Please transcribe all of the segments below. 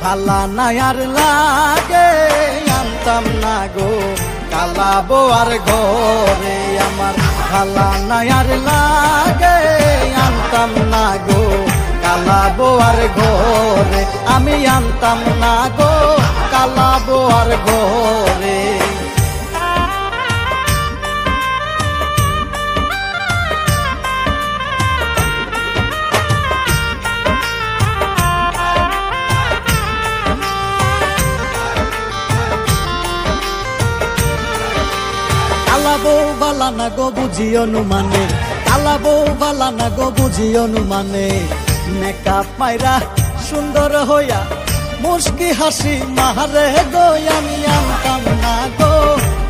ভালা নায়ার লাগে আনতাম না গো কালা বোয়ার ঘরে আমার ভালা নায়ার লাগে আনতাম না গো কালা বোয়ার ঘরে আমি আনতাম না গো কালা বোয়ার ঘরে কালা বউ বালা না গো বুঝি অনুমানে কালা বউ বালা না গো বুঝি অনুমানে মেকআপ মাইরা সুন্দর হইয়া মুস্কি হাসি মারে গো আমি আনতাম না গো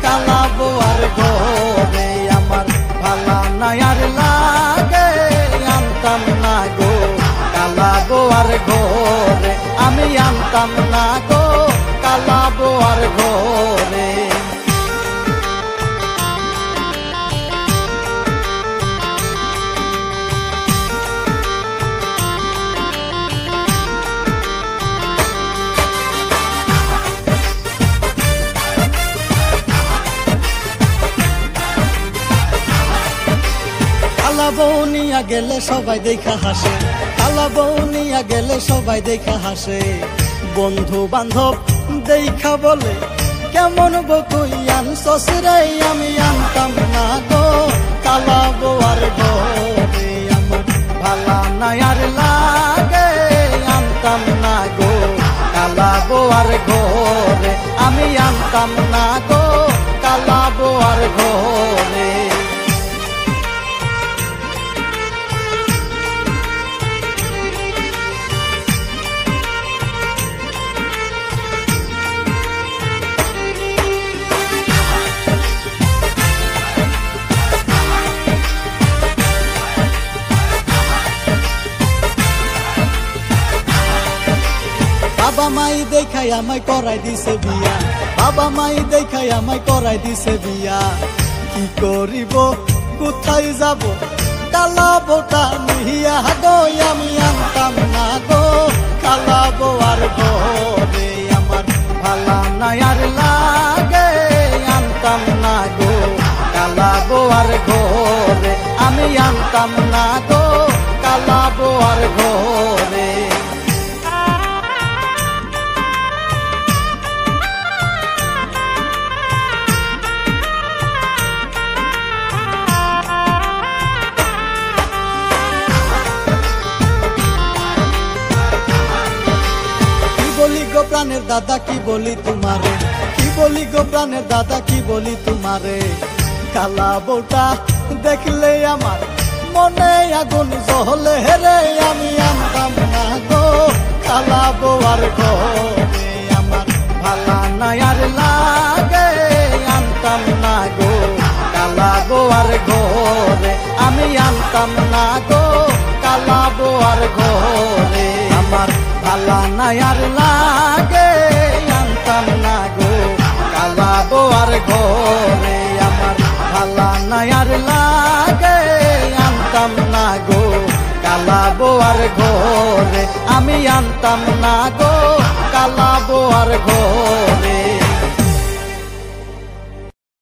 কালা বোয়ার ঘরে আমার ভালা নায়ার লাগে আনতাম না গো কালা বোয়ার ঘরে আমি আনতাম না গো কালা বোয়ার ঘরে কালা বউ নিয়া গেলে সবাই দেখা হাসে কালা বউ নিয়া গেলে সবাই দেখা হাসে বন্ধু বান্ধব দেখা বলে কেমন বকুই আনছস রে আমি আনতাম না গো কালা বোয়ার ঘরে আমার ভালা নায়ার লাগে আনতাম না গো কালা বোয়ার ঘরে আমি আনতাম না গো কালা বোয়ার ঘরে বাবা মাই দেখাই আমায় করাই দিছে বিয়া বাবা মাই দেখাই আমায় করাই দিছে বিয়া কি করিব কোথায় যাব কালা বোটা নিহিয়া গো আমি আনতাম না গো কালা বোয়ার ঘরে আমার ভালা নায়ার লাগে আনতাম না গো কালা বোয়ার ঘরে আমি আনতাম না গো কালা বোয়ার ঘরে বলি গো প্রাণের দাদা কি বলি তোমারে কি বলি গো প্রাণের দাদা কি বলি তোমারে কালা বউটা দেখলে আমার মনে আগুন জ্বলে রে আমি আনতাম না গো কালা বোয়ার ঘরে আমার ভালা নায়ার লাগে আনতাম না গো কালা বোয়ার ঘরে আমি আনতাম না গো কালা বোয়ার ঘরে আমার ভালা নায়ার লাগে আনতাম না গো কালা বোয়ার ঘরে আমার ভালা নায়ার লাগে আনতাম না গো কালা বোয়ার ঘরে আমি আনতাম না গো কালা বোয়ার ঘরে।